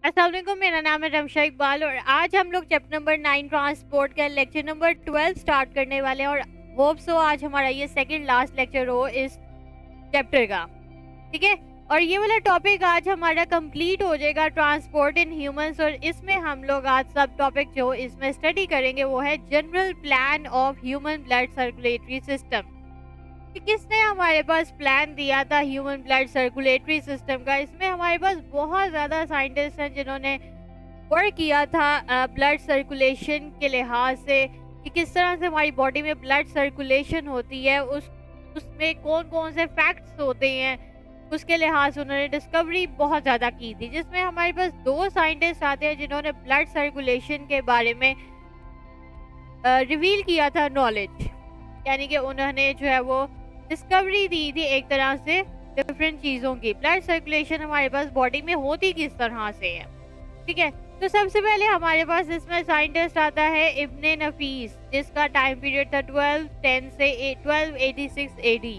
अस्सलाम वालेकुम, मेरा नाम है रमशा इकबाल और आज हम लोग चैप्टर नंबर 9 ट्रांसपोर्ट का लेक्चर नंबर 12 स्टार्ट करने वाले हैं और होप सो आज हमारा ये सेकंड लास्ट लेक्चर हो इस चैप्टर का। ठीक है, और ये वाला टॉपिक आज हमारा कंप्लीट हो जाएगा, ट्रांसपोर्ट इन ह्यूमंस। और इसमें हम लोग आज सब टॉपिक जो इसमें स्टडी करेंगे वो है general plan of human blood circulatory system, कि किसने हमारे पास प्लान दिया था ह्यूमन ब्लड सर्कुलेटरी सिस्टम का। इसमें हमारे पास बहुत ज़्यादा साइंटिस्ट हैं जिन्होंने वर्क किया था ब्लड सर्कुलेशन के लिहाज से, कि किस तरह से हमारी बॉडी में ब्लड सर्कुलेशन होती है, उसमें कौन कौन से फैक्ट्स होते हैं, उसके लिहाज से उन्होंने डिस्कवरी बहुत ज़्यादा की थी। जिसमें हमारे पास दो साइंटिस्ट आते हैं जिन्होंने ब्लड सर्कुलेशन के बारे में रिवील किया था नॉलेज, यानी कि उन्होंने जो है वो डिस्कवरी दी थी एक तरह से डिफरेंट चीज़ों की। ब्लड सर्कुलेशन हमारे पास बॉडी में होती किस तरह से है, ठीक है। तो सबसे पहले हमारे पास इसमें साइंटिस्ट आता है इब्ने नफीस, जिसका टाइम पीरियड था 1210 से 1286 एडी।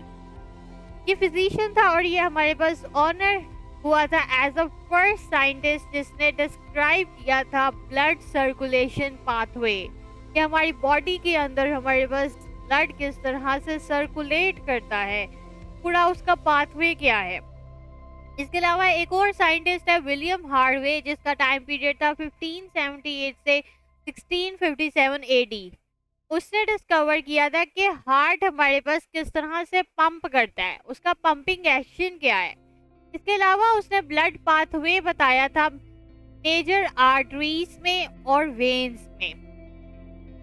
ये फिजिशियन था और ये हमारे पास ऑनर हुआ था एज अ फर्स्ट साइंटिस्ट जिसने डिस्क्राइब किया था ब्लड सर्कुलेशन पाथवे, कि हमारी बॉडी के अंदर हमारे पास ब्लड किस तरह से सर्कुलेट करता है, पूरा उसका पाथवे क्या है। इसके अलावा एक और साइंटिस्ट है विलियम हार्वे, जिसका टाइम पीरियड था 1578 से 1657 एडी। उसने डिस्कवर किया था कि हार्ट हमारे पास किस तरह से पंप करता है, उसका पंपिंग एक्शन क्या है। इसके अलावा उसने ब्लड पाथवे बताया था मेजर आर्टरीज में और वेन्स में,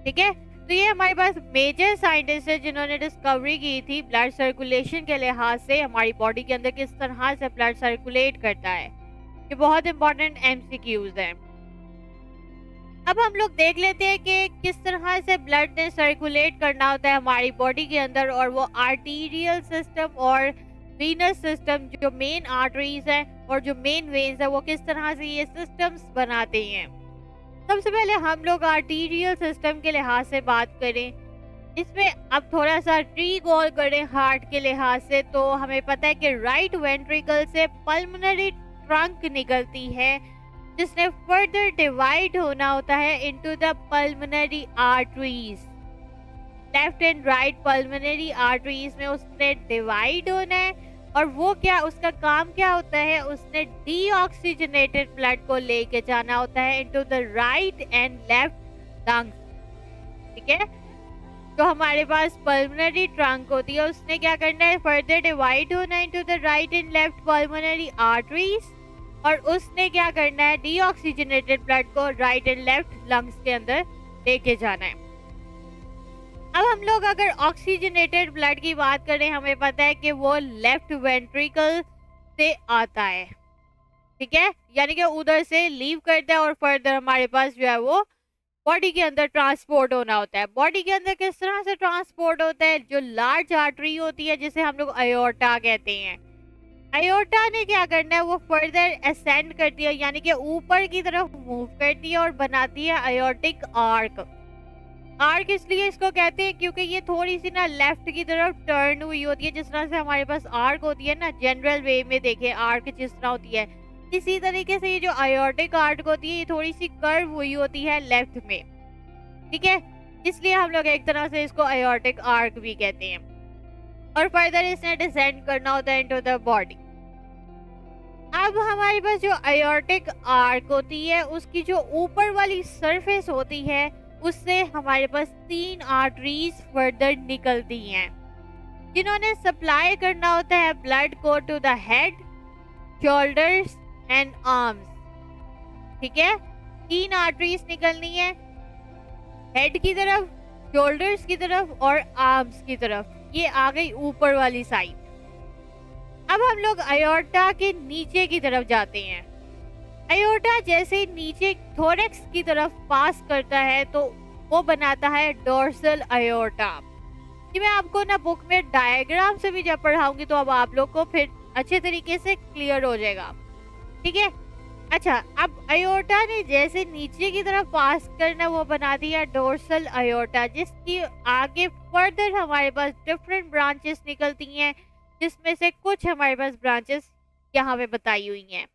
ठीक है। तो ये हमारे पास मेजर साइंटिस्ट है जिन्होंने डिस्कवरी की थी ब्लड सर्कुलेशन के लिहाज से हमारी बॉडी के अंदर किस तरह से ब्लड सर्कुलेट करता है। ये बहुत इंपॉर्टेंट एमसीक्यूज हैं। अब हम लोग देख लेते हैं कि किस तरह से ब्लड ने सर्कुलेट करना होता है हमारी बॉडी के अंदर, और वो आर्टीरियल सिस्टम और वीनस सिस्टम, जो मेन आर्टरीज है और जो मेन वेन्स है, वो किस तरह से ये सिस्टम्स बनाते हैं। सबसे पहले हम लोग आर्टीरियल सिस्टम के लिहाज से बात करें, इसमें अब थोड़ा सा रीकॉल करें हार्ट के लिहाज से, तो हमें पता है कि राइट वेंट्रिकल से पल्मोनरी ट्रंक निकलती है, जिसने फर्दर डिवाइड होना होता है into the pulmonary arteries. Left and right pulmonary arteries में उसने डिवाइड होना है, और वो क्या, उसका काम क्या होता है, उसने डीऑक्सीजनेटेड ब्लड को लेके जाना होता है into the right and left lungs, ठीक है। तो हमारे पास पल्मोनरी ट्रंक होती है, उसने क्या करना है, फर्दर डिवाइड होना है into the right and left pulmonary arteries, और उसने क्या करना है, डीऑक्सीजनेटेड ब्लड को राइट एंड लेफ्ट लंग्स के अंदर लेके जाना है। अब हम लोग अगर ऑक्सीजनेटेड ब्लड की बात करें, हमें पता है कि वो लेफ्ट वेंट्रिकल से आता है, ठीक है, यानी कि उधर से लीव करता है और फर्दर हमारे पास जो है वो बॉडी के अंदर ट्रांसपोर्ट होना होता है। बॉडी के अंदर किस तरह से ट्रांसपोर्ट होता है, जो लार्ज आर्टरी होती है जिसे हम लोग अयोर्टा कहते हैं, अयोर्टा ने क्या करना है, वो फर्दर असेंड करती है, यानी कि ऊपर की तरफ मूव करती है और बनाती है अयोर्टिक आर्क। आर्क इसलिए इसको कहते हैं क्योंकि ये थोड़ी सी ना लेफ्ट की तरफ टर्न हुई होती है। जिस तरह से हमारे पास आर्क होती है ना, जनरल वे में देखें आर्क जिस तरह होती है, इसी तरीके से ये जो अयोर्टिक आर्क होती है ये थोड़ी सी कर्व हुई होती है लेफ्ट में, ठीक है। इसलिए हम लोग एक तरह से इसको अयोर्टिक आर्क भी कहते हैं, और फर्दर इसने डिसेंड करना होता है इनटू द बॉडी। अब हमारे पास जो अयोर्टिक आर्क होती है, उसकी जो ऊपर वाली सरफेस होती है, उससे हमारे पास 3 आर्टरीज फर्दर निकलती हैं, जिन्होंने सप्लाई करना होता है ब्लड को to the head, shoulders and arms, ठीक है। 3 आर्टरीज निकलनी है, हेड की तरफ, शोल्डर्स की तरफ और आर्म्स की तरफ। ये आ गई ऊपर वाली साइड। अब हम लोग अयोर्टा के नीचे की तरफ जाते हैं। अयोर्टा जैसे नीचे थोरेक्स की तरफ पास करता है तो वो बनाता है डोर्सल अयोर्टा। ये मैं आपको ना बुक में डायग्राम से भी जब पढ़ाऊंगी तो अब आप लोग को फिर अच्छे तरीके से क्लियर हो जाएगा, ठीक है। अच्छा, अब अयोर्टा ने जैसे नीचे की तरफ पास करना वो बना दिया डोर्सल अयोर्टा, जिसकी आगे फर्दर हमारे पास डिफरेंट ब्रांचेस निकलती हैं, जिसमें से कुछ हमारे पास ब्रांचेस यहाँ पे बताई हुई हैं।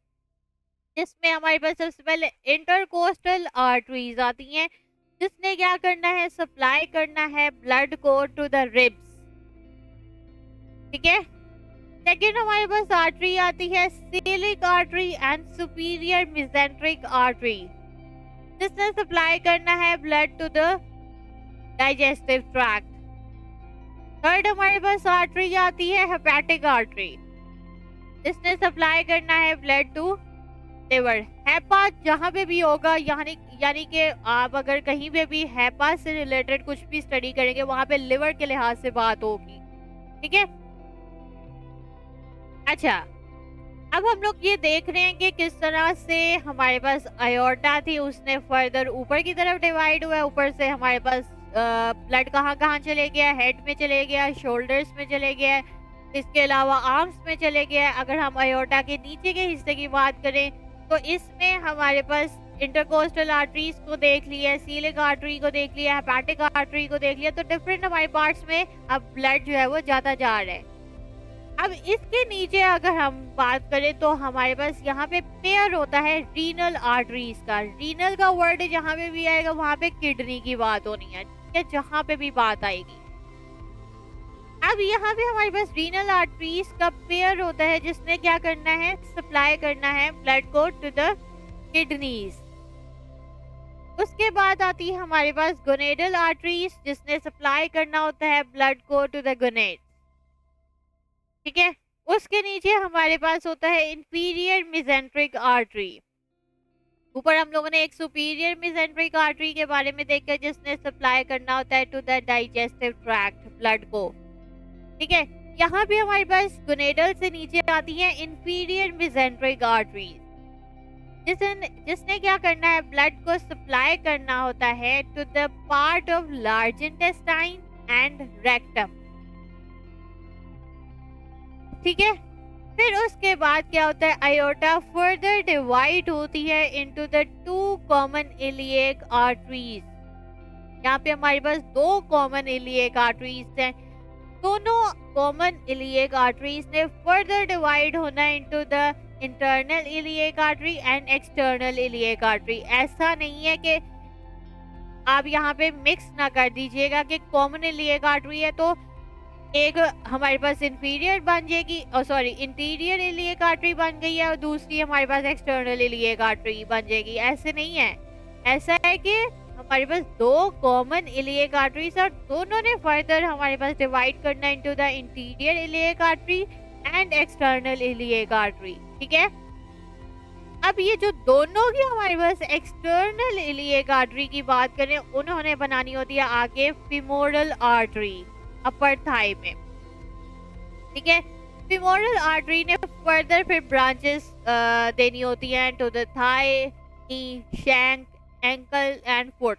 जिसमें हमारे पास सबसे पहले इंटरकोस्टल आर्टरीज आती हैं, जिसने क्या करना है, सप्लाई करना है ब्लड को टू द रिब्स। ठीक है। सेकेंड हमारे पास आर्टरी आती है coeliac artery and superior mesenteric artery, जिसने सप्लाई करना है blood to the digestive tract. Third हमारे पास आर्टरी आती है हेपेटिक आर्टरी, जिसने सप्लाई करना है ब्लड टू लिवर। हेपा जहाँ पे भी होगा, यानी यानी कि आप अगर कहीं पे भी हेपा से रिलेटेड कुछ भी स्टडी करेंगे, वहां पे लिवर के लिहाज से बात होगी। ठीक है। अच्छा, अब हम लोग ये देख रहे हैं कि किस तरह से हमारे पास अयोर्टा थी, उसने फर्दर ऊपर की तरफ डिवाइड हुआ है। ऊपर से हमारे पास ब्लड कहाँ कहाँ चले गया, हेड में चले गया, शोल्डर्स में चले गया, इसके अलावा आर्म्स में चले गया। अगर हम अयोर्टा के नीचे के हिस्से की बात करें तो इसमें हमारे पास इंटरकोस्टल आर्टरीज को देख लिया, सीलिक आर्टरी को देख लिया, हेपेटिक आर्टरी को देख लिया। तो डिफरेंट हमारे पार्ट्स में अब ब्लड जो है वो जाता जा रहा है। अब इसके नीचे अगर हम बात करें तो हमारे पास यहाँ पे पेयर होता है रीनल आर्टरीज का। रीनल का वर्ड जहाँ पे भी आएगा वहां पे किडनी की बात होनी है, ठीक है, जहाँ पे भी बात आएगी। अब यहाँ पे हमारे पास रीनल आर्टरीज का पेयर होता है, जिसने क्या करना है, सप्लाई करना है ब्लड को टू द किडनीज। उसके बाद आती है हमारे पास गोनेडल आर्टरीज, जिसने सप्लाई करना होता है ब्लड को टू द गोनेड। ठीक है। उसके नीचे हमारे पास होता है इंफीरियर मेसेंट्रिक आर्टरी। ऊपर हम लोगों ने एक सुपीरियर मेसेंट्रिक आर्टरी के बारे में देखा, जिसने सप्लाई करना होता है to the digestive tract blood को। ठीक है। यहाँ पे हमारे पास गोनेडल से नीचे आती है इंफीरियर मेसेंट्रिक आर्टरी, जिसने क्या करना है, ब्लड को सप्लाई करना होता है to the part of large intestine and rectum. ठीक है। फिर उसके बाद क्या होता है, अयोर्टा फर्दर डिवाइड होती है into the two common iliac arteries. यहाँ पे हमारे पास दो कॉमन इलियक आर्टरीज हैं। दोनों कॉमन इलियक आर्टरीज ने फर्दर डिवाइड होना into the internal iliac artery and external iliac artery. ऐसा नहीं है कि आप यहाँ पे मिक्स ना कर दीजिएगा कि कॉमन इलियक आर्टरी है तो एक हमारे पास इंफीरियर बन जाएगी, और सॉरी इंटीरियर इलियक आर्टरी बन गई है, और दूसरी हमारे पास एक्सटर्नल इलियक आर्टरी बन जाएगी। ऐसे नहीं है। ऐसा है कि हमारे पास दो कॉमन इलियक आर्टरीज और दोनों ने फर्दर हमारे पास डिवाइड करना into the interior iliac artery and external iliac artery. ठीक है। अब ये जो दोनों की हमारे पास एक्सटर्नल इलियक आर्टरी की बात करें, उन्होंने बनानी होती है आगे फीमोरल आर्टरी अपर थाई में। ठीक है। फीमोरल आर्टरी ने फर्दर फिर ब्रांचेस देनी होती हैं to the thigh, knee, shank, ankle and foot.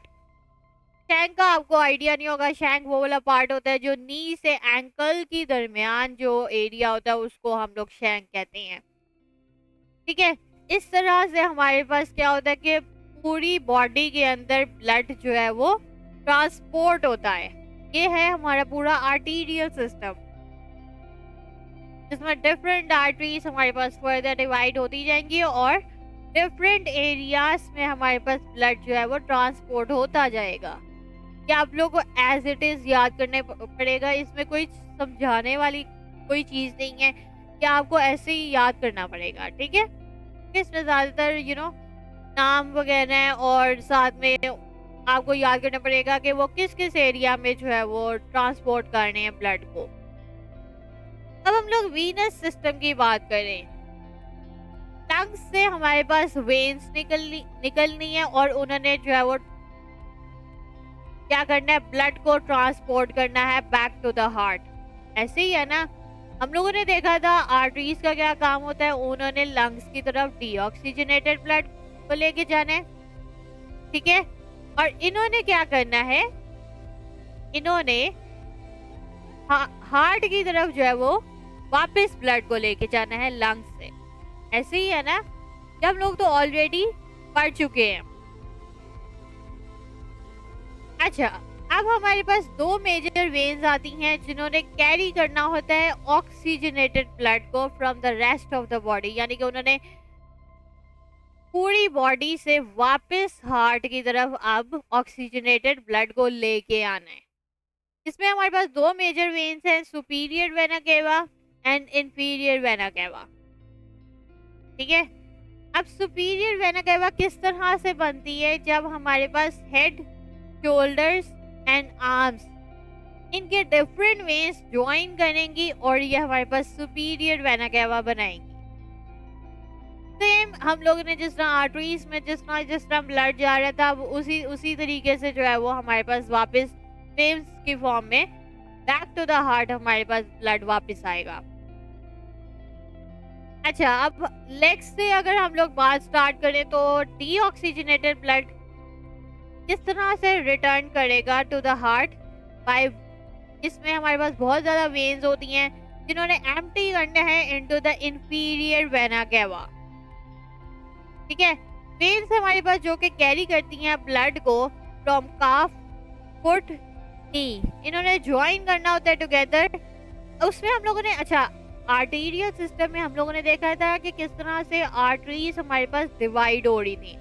Shank का आपको आइडिया नहीं होगा। शैंक वो वाला पार्ट होता है जो नी से एंकल की दरमियान जो एरिया होता है, उसको हम लोग शैंक कहते हैं। ठीक है। इस तरह से हमारे पास क्या होता है कि पूरी बॉडी के अंदर ब्लड जो है वो ट्रांसपोर्ट होता है। ये है हमारा पूरा आर्टीरियल सिस्टम, जिसमें डिफरेंट आर्टरीज हमारे पास फर्दर डिवाइड होती जाएंगी और डिफरेंट एरियाज में हमारे पास ब्लड जो है वो ट्रांसपोर्ट होता जाएगा। क्या आप लोगों को एज इट इज याद करने पड़ेगा, इसमें कोई समझाने वाली कोई चीज नहीं है, क्या आपको ऐसे ही याद करना पड़ेगा। ठीक है। इसमें ज्यादातर नाम वगैरह है और साथ में आपको याद करना पड़ेगा कि वो किस किस एरिया में जो है वो ट्रांसपोर्ट करने हैं ब्लड को। अब हम लोग वीनस सिस्टम की बात करें। लंग्स से हमारे पास वेन्स निकलनी है और उन्होंने जो है वो क्या करना है, ब्लड को ट्रांसपोर्ट करना है बैक टू द हार्ट। ऐसे ही है ना। हम लोगों ने देखा था आर्टरीज का क्या काम होता है, उन्होंने लंग्स की तरफ डीऑक्सीजनेटेड ब्लड को लेके जाना है। ठीक है। और इन्होंने क्या करना है, इन्होंने हार्ट की तरफ जो है वो वापस ब्लड को लेके जाना है लंग्स से। ऐसे ही है ना, जब लोग तो ऑलरेडी पढ़ चुके हैं। अच्छा, अब हमारे पास दो मेजर वेन्स आती हैं जिन्होंने कैरी करना होता है ऑक्सीजनेटेड ब्लड को from the rest of the body, यानी कि उन्होंने पूरी बॉडी से वापस हार्ट की तरफ अब ऑक्सीजनेटेड ब्लड को लेके आना है। इसमें हमारे पास दो मेजर वेन्स हैं, superior vena cava and inferior vena cava. ठीक है, अब सुपीरियर वेना केवा किस तरह से बनती है? जब हमारे पास हेड, शोल्डर्स एंड आर्म्स इनके डिफरेंट वेन्स ज्वाइन करेंगी और ये हमारे पास सुपीरियर वेना केवा बनाएंगी। सेम हम लोगों ने जिस तरह आर्टरीज में जिस तरह ब्लड जा रहा था, उसी तरीके से जो है वो हमारे पास वापस वेव्स की फॉर्म में बैक टू द हार्ट हमारे पास ब्लड वापस आएगा। अच्छा, अब लेग्स से अगर हम लोग बात स्टार्ट करें तो डीऑक्सीजनेटेड ब्लड किस तरह से रिटर्न करेगा टू द हार्ट बाय, इसमें हमारे पास बहुत ज्यादा वेन्स होती हैं जिन्होंने एम्प्टी करना है into the inferior vena cava. ठीक है, वेन्स हमारे पास जो कि कैरी करती हैं ब्लड को फ्रॉम काफ, फुट, नी, इन्होंने ज्वाइन करना होता है टुगेदर। उसमें हम लोगों ने आर्टीरियल सिस्टम में हम लोगों ने देखा था कि किस तरह से आर्टरीज हमारे पास डिवाइड हो रही थी।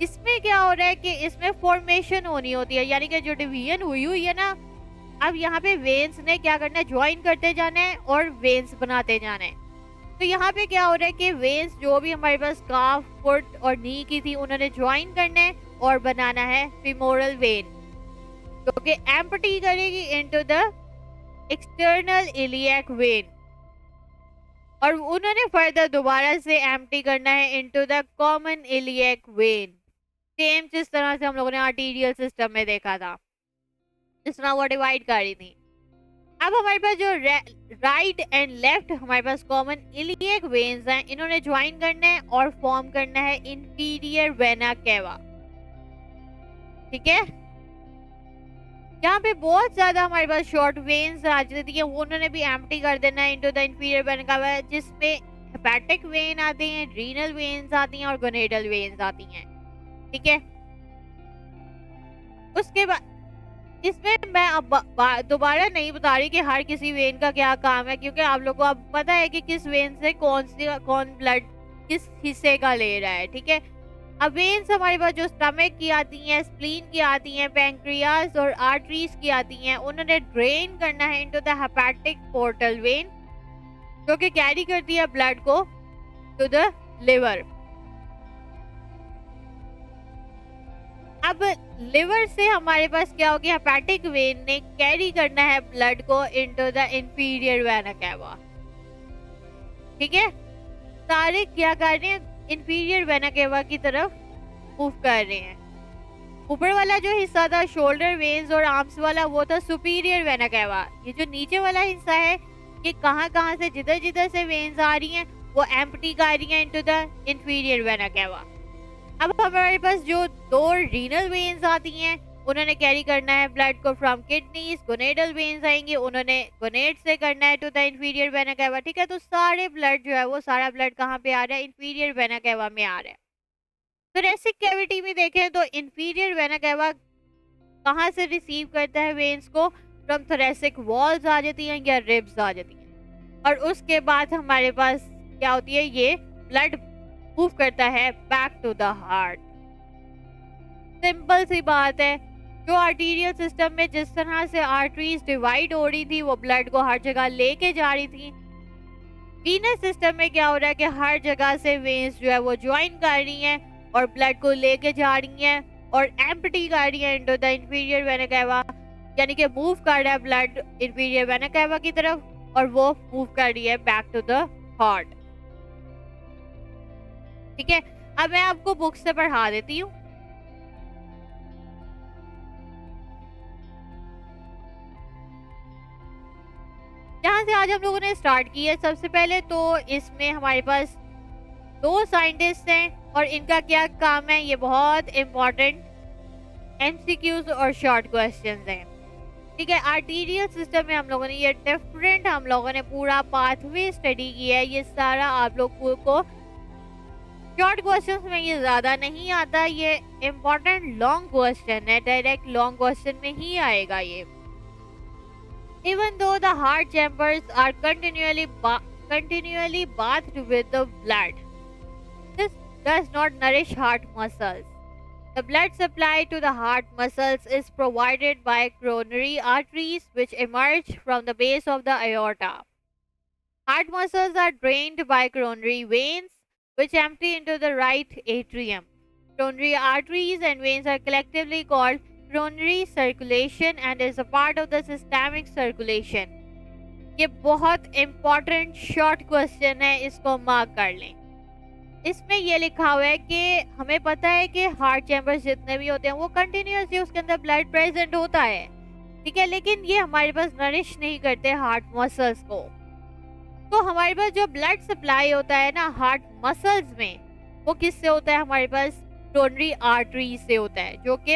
इसमें क्या हो रहा है कि इसमें फॉर्मेशन होनी होती है, यानी कि जो डिवीजन हुई है ना, अब यहाँ पे वेन्स ने क्या करना है, ज्वाइन करते जाना है और वेन्स बनाते जाना है। तो यहाँ पे क्या हो रहा है कि वेन्स जो भी हमारे पास काफ, फुट और नी की थी उन्होंने ज्वाइन करना है और बनाना है फीमोरल वेन, जो कि एम्प्टी करेगी into the external iliac when, और उन्होंने फर्दर दोबारा से एम्प्टी करना है into the common iliac when. Same जिस तरह से हम लोगों ने आर्टीरियल सिस्टम में देखा था, जिस तरह वो डिवाइड कर रही थी। अब हमारे पास जो राइट एंड लेफ्ट हमारे पास कॉमन इलियक वेन्स हैं, इन्होंने ज्वाइन करना है और फॉर्म करना है इंफीरियर वेना केवा। ठीक है, यहाँ पे बहुत ज्यादा हमारे पास शॉर्ट वेन्स आ जाती है, वो उन्होंने भी एम्प्टी कर देना है into the inferior vena cava, जिसमें हेपेटिक वेन आते हैं, रीनल वेन्स आती हैं और गोनेडल वेन्स आती हैं। ठीक है, उसके बाद इसमें मैं अब दोबारा नहीं बता रही कि हर किसी वेन का क्या काम है, क्योंकि आप लोगों को अब पता है कि किस वेन से कौन ब्लड किस हिस्से का ले रहा है। ठीक है, अब वेन्स हमारे पास जो स्टमक की आती हैं, स्प्लीन की आती हैं, पैंक्रियास और आर्टरीज की आती हैं, उन्होंने ड्रेन करना है into the hepatic portal vein, जो कि कैरी करती है ब्लड को टू द लिवर। अब लिवर से हमारे पास क्या हो गया, हेपेटिक वेन ने कैरी करना है ब्लड को into the inferior vena cava. ठीक है, सारे क्या कर रहे हैं, इंफीरियर वेना केवा की तरफ मूव कर रहे हैं। ऊपर वाला जो हिस्सा था शोल्डर वेन्स और आर्म्स वाला, वो था सुपीरियर वेना केवा। ये जो नीचे वाला हिस्सा है, ये कहाँ से जिधर जिधर से वेन्स आ रही हैं वो एम्प्टी कर रही हैं into the inferior vena cava. अब हमारे पास जो दो रीनल वेन्स आती हैं, उन्होंने कैरी करना है ब्लड को फ्रॉम किडनीज। गोनेडल वेन्स आएंगे, उन्होंने गोनेड से करना है to the inferior vena cava. ठीक है, तो सारे ब्लड जो है वो सारा ब्लड कहाँ पे आ रहा है, इंफीरियर वेना केवा में आ रहा है। थोरेसिक कैविटी में देखें तो इंफीरियर वेना केवा कहाँ से रिसीव करता है वेन्स को, फ्रॉम थोरेसिक वॉल्स आ जाती हैं या रिब्स आ जाती हैं, और उसके बाद हमारे पास क्या होती है, ये ब्लड मूव करता है back to the heart. Simple सी बात है, जो आर्टीरियल सिस्टम में जिस तरह से आर्टरीज डिवाइड हो रही थी, वो ब्लड को हर जगह लेके जा रही थी, वीनस सिस्टम में क्या हो रहा है कि हर जगह से वेन्स जो है वो ज्वाइन कर रही हैं और ब्लड को लेके जा रही हैं और एम्प्टी कर रही हैं into the inferior vena cava, यानी कि मूव कर रहा है ब्लड इंफीरियर वेना केवा की तरफ और वो मूव कर रही है बैक टू द हार्ट। ठीक है, अब मैं आपको बुक से पढ़ा देती हूँ। जहाँ से आज हम लोगों ने स्टार्ट की है, सबसे पहले तो इसमें हमारे पास दो साइंटिस्ट हैं और इनका क्या काम है, ये बहुत इम्पोर्टेंट एमसीक्यूज और शॉर्ट क्वेश्चंस हैं। ठीक है, आर्टीरियल सिस्टम में हम लोगों ने ये डिफरेंट हम लोगों ने पूरा पाथवे स्टडी किया है। ये सारा आप लोगों को शॉर्ट क्वेश्चंस में ये ज्यादा नहीं आता, ये इम्पोर्टेंट लॉन्ग क्वेश्चन है, डायरेक्ट लॉन्ग क्वेश्चन में ही आएगा ये। Even though the heart chambers are continually bathed with the blood, this does not nourish heart muscles. The blood supply to the heart muscles is provided by coronary arteries which emerge from the base of the aorta. Heart muscles are drained by coronary veins which empty into the right atrium. Coronary arteries and veins are collectively called coronary circulation and is a part of the systemic circulation. ये बहुत important short question है, इसको mark कर लें। इसमें ये लिखा हुआ है कि हमें पता है कि हार्ट चैम्बर्स जितने भी होते हैं वो कंटिन्यूसली उसके अंदर ब्लड प्रेजेंट होता है, ठीक है, लेकिन ये हमारे पास नरिश नहीं करते हार्ट मसल्स को। तो हमारे पास जो ब्लड सप्लाई होता है ना हार्ट मसल्स में, वो किससे होता है? हमारे पास कोरोनरी आर्टरी से होता है, जो कि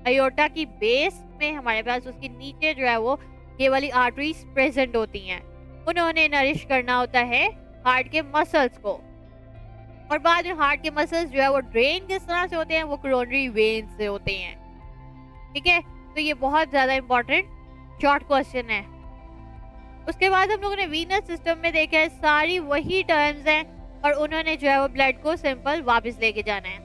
अयोर्टा की बेस में हमारे पास उसके नीचे जो है वो ये वाली आर्टरीज प्रेजेंट होती हैं। उन्होंने नरिश करना होता है हार्ट के मसल्स को, और बाद में हार्ट के मसल्स जो है वो ड्रेन किस तरह से होते हैं? वो कोरोनरी वेन से होते हैं, ठीक है। तो ये बहुत ज्यादा इंपॉर्टेंट शॉर्ट क्वेश्चन है। उसके बाद हम लोगों ने वीनस सिस्टम में देखा है, सारी वही टर्म्स हैं और उन्होंने जो है वो ब्लड को सिंपल वापस लेके जाना है।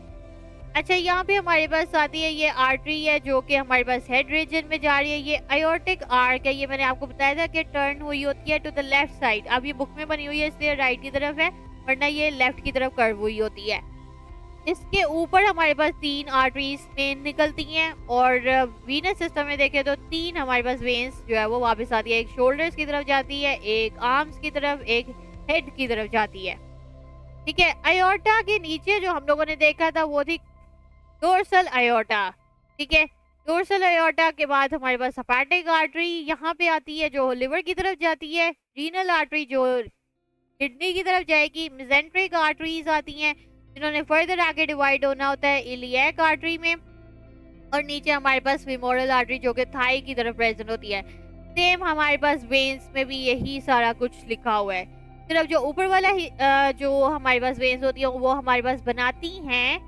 अच्छा, यहाँ पे हमारे पास आती है ये आर्टरी है जो कि हमारे पास हेड रीजन में जा रही है। ये अयोर्टिक आर्क है, ये मैंने आपको बताया था कि टर्न हुई होती है टू द लेफ्ट साइड। अब ये बुक में बनी हुई है इसलिए राइट की तरफ है, वरना ये लेफ्ट की तरफ कर्व हुई होती है। इसके ऊपर हमारे पास 3 आर्टरीज मेन निकलती हैं और वीनस सिस्टम में देखें तो 3 हमारे पास वेन्स जो है वो वापस आती है। एक शोल्डर्स की तरफ जाती है, एक आर्म्स की तरफ, एक हेड की तरफ जाती है, ठीक है। अयोर्टा के नीचे जो हम लोगों ने देखा था वो थी डोर्सल अयोर्टा, ठीक है। डोर्सल अयोर्टा के बाद हमारे पास हेपेटिक आर्टरी यहाँ पे आती है जो लिवर की तरफ जाती है। रीनल आर्टरी जो किडनी की तरफ जाएगी। मेसेंट्रिक आर्टरीज आती हैं जिन्होंने फर्दर आगे डिवाइड होना होता है इलियक आर्टरी में, और नीचे हमारे पास फीमोरल आर्टरी जो कि थाई की तरफ प्रेजेंट होती है। सेम हमारे पास वेन्स में भी यही सारा कुछ लिखा हुआ है, सिर्फ जो ऊपर वाला जो हमारे पास वेन्स होती है वो हमारे पास बनाती हैं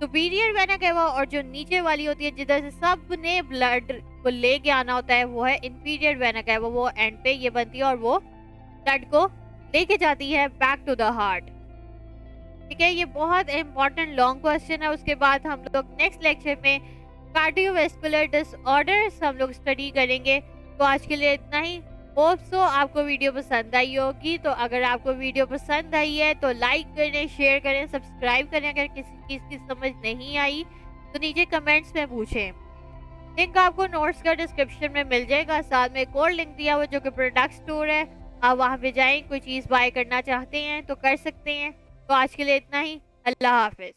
सुपीरियर वेना केवा, और जो नीचे वाली होती है जिधर से सब ने ब्लड को लेके आना होता है वो है इंफीरियर वेना केवा। वो एंड पे ये बनती है और वो ब्लड को लेके जाती है बैक टू द हार्ट, ठीक है। ये बहुत इंपॉर्टेंट लॉन्ग क्वेश्चन है। उसके बाद हम लोग नेक्स्ट लेक्चर में कार्डियोवैस्कुलर डिसऑर्डर्स हम लोग स्टडी करेंगे। तो आज के लिए इतना ही। होप सो आपको वीडियो पसंद आई होगी। तो अगर आपको वीडियो पसंद आई है तो लाइक करें, शेयर करें, सब्सक्राइब करें। अगर किसी चीज़ की समझ नहीं आई तो नीचे कमेंट्स में पूछें। लिंक आपको नोट्स का डिस्क्रिप्शन में मिल जाएगा, साथ में एक और लिंक दिया हुआ जो कि प्रोडक्ट स्टोर है। आप वहाँ पे जाएं, कोई चीज़ बाय करना चाहते हैं तो कर सकते हैं। तो आज के लिए इतना ही। अल्लाह हाफिज़।